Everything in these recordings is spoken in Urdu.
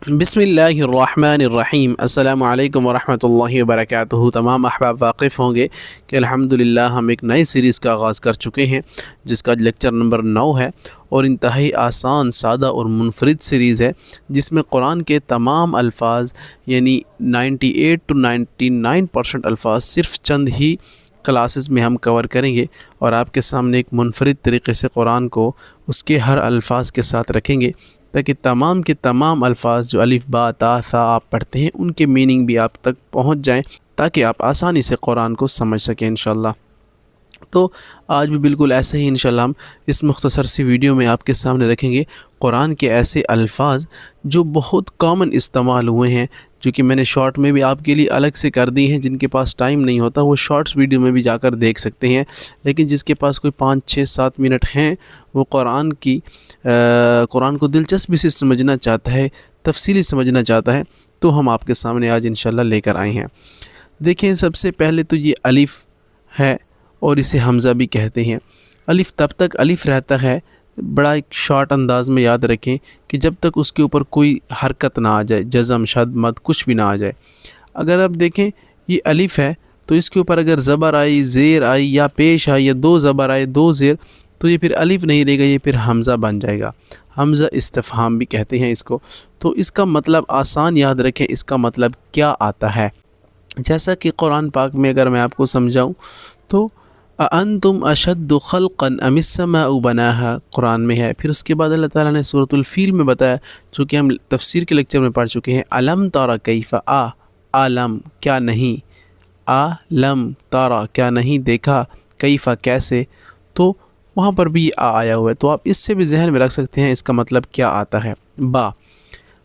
بسم اللہ الرحمن الرحیم۔ السلام علیکم ورحمۃ اللہ وبرکاتہ۔ تمام احباب واقف ہوں گے کہ الحمدللہ ہم ایک نئی سیریز کا آغاز کر چکے ہیں جس کا لیکچر نمبر 9 ہے، اور انتہائی آسان، سادہ اور منفرد سیریز ہے جس میں قرآن کے تمام الفاظ یعنی 98 to 99% الفاظ صرف چند ہی کلاسز میں ہم کور کریں گے، اور آپ کے سامنے ایک منفرد طریقے سے قرآن کو اس کے ہر الفاظ کے ساتھ رکھیں گے تاکہ تمام کے تمام الفاظ جو الف با تا ثا آپ پڑھتے ہیں ان کے میننگ بھی آپ تک پہنچ جائیں تاکہ آپ آسانی سے قرآن کو سمجھ سکیں انشاءاللہ۔ تو آج بھی بالکل ایسے ہی انشاءاللہ ہم اس مختصر سی ویڈیو میں آپ کے سامنے رکھیں گے قرآن کے ایسے الفاظ جو بہت کامن استعمال ہوئے ہیں، جو کہ میں نے شارٹ میں بھی آپ کے لیے الگ سے کر دی ہیں۔ جن کے پاس ٹائم نہیں ہوتا وہ شارٹس ویڈیو میں بھی جا کر دیکھ سکتے ہیں، لیکن جس کے پاس کوئی 5-6-7 منٹ ہیں وہ قرآن کو دلچسپی سے سمجھنا چاہتا ہے، تفصیلی سمجھنا چاہتا ہے، تو ہم آپ کے سامنے آج انشاءاللہ لے کر آئے ہیں۔ دیکھیں، سب سے پہلے تو یہ الف ہے اور اسے حمزہ بھی کہتے ہیں۔ الف تب تک الف رہتا ہے، بڑا ایک شارٹ انداز میں یاد رکھیں کہ جب تک اس کے اوپر کوئی حرکت نہ آ جائے، جزم، شد، مد کچھ بھی نہ آ جائے۔ اگر آپ دیکھیں یہ الف ہے تو اس کے اوپر اگر زبر آئی، زیر آئی یا پیش آئی یا 2 زبر آئے 2 زیر تو یہ پھر الف نہیں رہے گا، یہ پھر حمزہ بن جائے گا۔ حمزہ استفہام بھی کہتے ہیں اس کو۔ تو اس کا مطلب آسان یاد رکھیں، اس کا مطلب کیا آتا ہے۔ جیسا کہ قرآن پاک میں اگر میں آپ کو سمجھاؤں تو اَأَنْتُمْ أَشَدُّ خَلْقًا أَمِ السَّمَاءُ بَنَاهَا قرآن میں ہے۔ پھر اس کے بعد اللہ تعالیٰ نے سورۃ الفیل میں بتایا، جو کہ ہم تفسیر کے لیکچر میں پڑھ چکے ہیں، أَلَمْ تَرَ كَيْفَ عالم کیا نہیں، عالم تارا کیا نہیں دیکھا، کیفا کیسے، تو وہاں پر بھی آیا ہوا ہے۔ تو آپ اس سے بھی ذہن میں رکھ سکتے ہیں اس کا مطلب کیا آتا ہے۔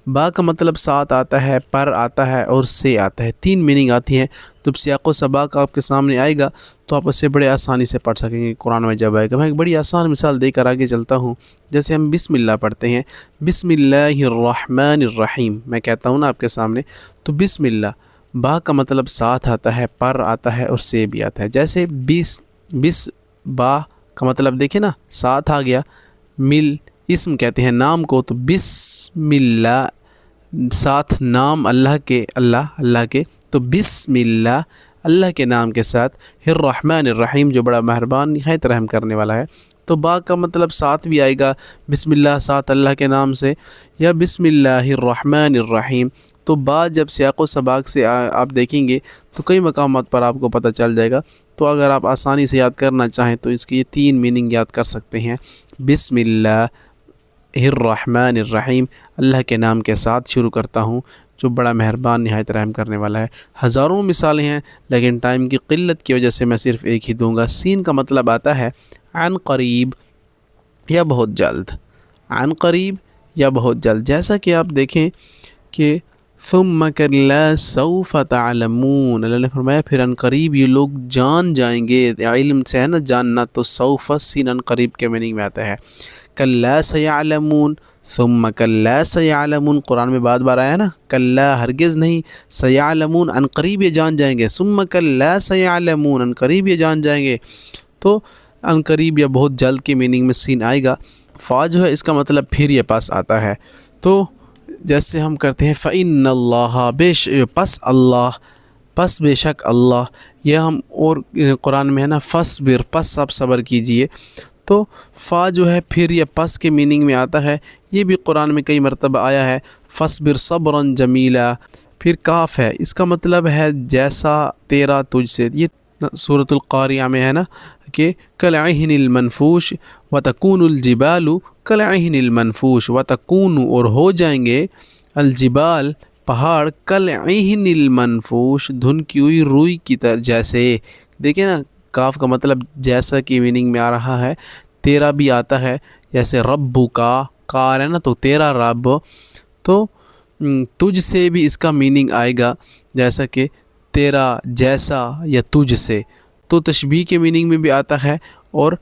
با کا مطلب ساتھ آتا ہے، پر آتا ہے اور سے آتا ہے، 3 میننگ آتی ہیں۔ جب سیاق و سباق آپ کے سامنے آئے گا تو آپ اسے بڑے آسانی سے پڑھ سکیں گے قرآن میں جب آئے گا۔ میں ایک بڑی آسان مثال دے کر آگے چلتا ہوں۔ جیسے ہم بسم اللہ پڑھتے ہیں، بسم اللہ الرحمن الرحیم، میں کہتا ہوں نا آپ کے سامنے، تو بسم اللہ، با کا مطلب ساتھ آتا ہے، پر آتا ہے اور سے بھی آتا ہے۔ جیسے بس با کا مطلب دیکھیں نا، ساتھ آ گیا، مل اسم کہتے ہیں نام کو، تو بسم اللہ ساتھ نام اللہ کے، اللہ کے، تو بسم اللہ اللہ کے نام کے ساتھ، الرحمن الرحیم جو بڑا مہربان نہایت رحم کرنے والا ہے۔ تو با کا مطلب ساتھ بھی آئے گا، بسم اللہ ساتھ اللہ کے نام سے، یا بسم اللہ الرحمن الرحیم۔ تو با جب سیاق و سباق سے آپ دیکھیں گے تو کئی مقامات پر آپ کو پتہ چل جائے گا۔ تو اگر آپ آسانی سے یاد کرنا چاہیں تو اس کی یہ 3 میننگ یاد کر سکتے ہیں۔ بسم اللہ الرحمن الرحیم، اللہ کے نام کے ساتھ شروع کرتا ہوں جو بڑا مہربان نہایت رحم کرنے والا ہے۔ ہزاروں مثالیں ہیں لیکن ٹائم کی قلت کی وجہ سے میں صرف ایک ہی دوں گا۔ سین کا مطلب آتا ہے عن قریب یا بہت جلد، عن قریب یا بہت جلد۔ جیسا کہ آپ دیکھیں کہ ثم کلا سوف تعلمون، اللہ نے فرمایا پھر عن قریب یہ لوگ جان جائیں گے۔ علم سے ہے نا جاننا، تو سوف سین عن قریب کے میننگ میں آتا ہے۔ کلا سیعلمون، ثم کلا سیعلمون، قرآن میں بار بار آیا نا، کلا ہرگز نہیں، سیعلمون عن قریب یہ جان جائیں گے، ثم کلا سیعلمون عن قریب یہ جان جائیں گے۔ تو عن قریب یا بہت جلد کے میننگ میں سین آئے گا۔ فا جو ہے اس کا مطلب پھر یہ پاس آتا ہے۔ تو جیسے ہم کرتے ہیں فَإِنَّ اللَّهَ پس اللہ، پس بے شک اللہ، یہ ہم اور قرآن میں ہے نا فَصْبِر پس آپ صبر کیجئے۔ تو فا جو ہے پھر یا پس کے میننگ میں آتا ہے، یہ بھی قرآن میں کئی مرتبہ آیا ہے، فَصْبِر صَبْرًا جَمِيلًا۔ پھر کاف ہے، اس کا مطلب ہے جیسا تیرا تجھ سے، یہ سورۃ القاریہ میں ہے نا کہ کالعہن المنفوش وتکون الجبال کالعہن المنفوش، وتکون اور ہو جائیں گے، الجبال پہاڑ، کالعہن المنفوش دھن کی ہوئی روئی کی طرح جیسے۔ دیکھیں نا کاف کا مطلب جیسا کی میننگ میں آ رہا ہے، تیرا بھی آتا ہے، جیسے ربو کا کار ہے نا تو تیرا رب، تو تجھ سے بھی اس کا میننگ آئے گا، جیسا کہ تیرا جیسا یا تجھ سے۔ تو تشبیہ کے میننگ میں بھی آتا ہے، اور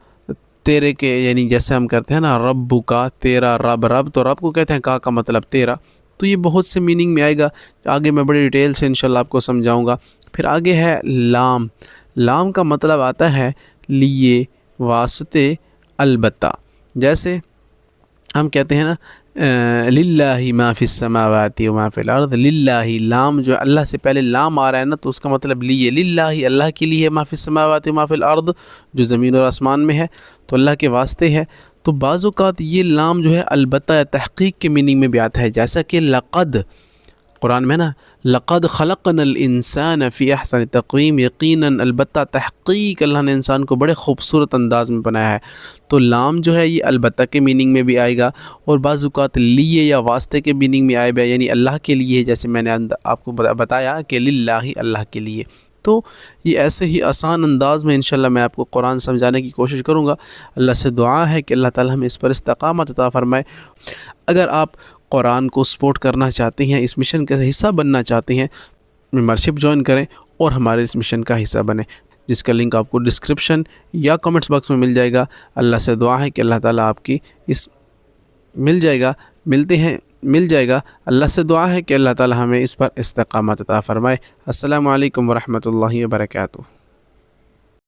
تیرے کے یعنی جیسے ہم کرتے ہیں نا ربو کا تیرا رب، رب تو رب کو کہتے ہیں، کا مطلب تیرا، تو یہ بہت سے میننگ میں آئے گا۔ آگے میں بڑی ڈیٹیل سے انشاءاللہ آپ کو سمجھاؤں گا۔ پھر آگے ہے لام، لام کا مطلب آتا ہے لیے، واسطے، البتہ۔ جیسے ہم کہتے ہیں نا للہ ما فی السماوات و ما فی الارض، للہ لام جو اللہ سے پہلے لام آ رہا ہے نا، تو اس کا مطلب لیے، للہ اللہ کے لیے، ما فی السماوات و ما فی الارض جو زمین اور آسمان میں ہے تو اللہ کے واسطے ہے۔ تو بعض اوقات یہ لام جو ہے البتہ یا تحقیق کے میننگ میں بھی آتا ہے، جیسا کہ لقد قرآن میں نا، لقد خلقنا الانسان فی احسن تقویم، یقیناً البتہ تحقیق اللہ نے انسان کو بڑے خوبصورت انداز میں بنایا ہے۔ تو لام جو ہے یہ البتہ کے میننگ میں بھی آئے گا، اور بعض اوقات لیے یا واسطے کے میننگ میں آئے گا، یعنی اللہ کے لیے، جیسے میں نے آپ کو بتایا کہ للہ اللہ کے لیے۔ تو یہ ایسے ہی آسان انداز میں انشاءاللہ میں آپ کو قرآن سمجھانے کی کوشش کروں گا۔ اللہ سے دعا ہے کہ اللہ تعالی ہمیں اس پر استقامت عطا فرمائے۔ اگر آپ قرآن کو سپورٹ کرنا چاہتے ہیں، اس مشن کا حصہ بننا چاہتے ہیں، ممبرشپ جوائن کریں اور ہمارے اس مشن کا حصہ بنیں، جس کا لنک آپ کو ڈسکرپشن یا کمنٹس باکس میں مل جائے گا۔ اللہ سے دعا ہے کہ اللہ تعالیٰ آپ کی اس مل جائے گا۔ اللہ سے دعا ہے کہ اللہ تعالیٰ ہمیں اس پر استقامت عطا فرمائے۔ السلام علیکم ورحمۃ اللہ وبرکاتہ۔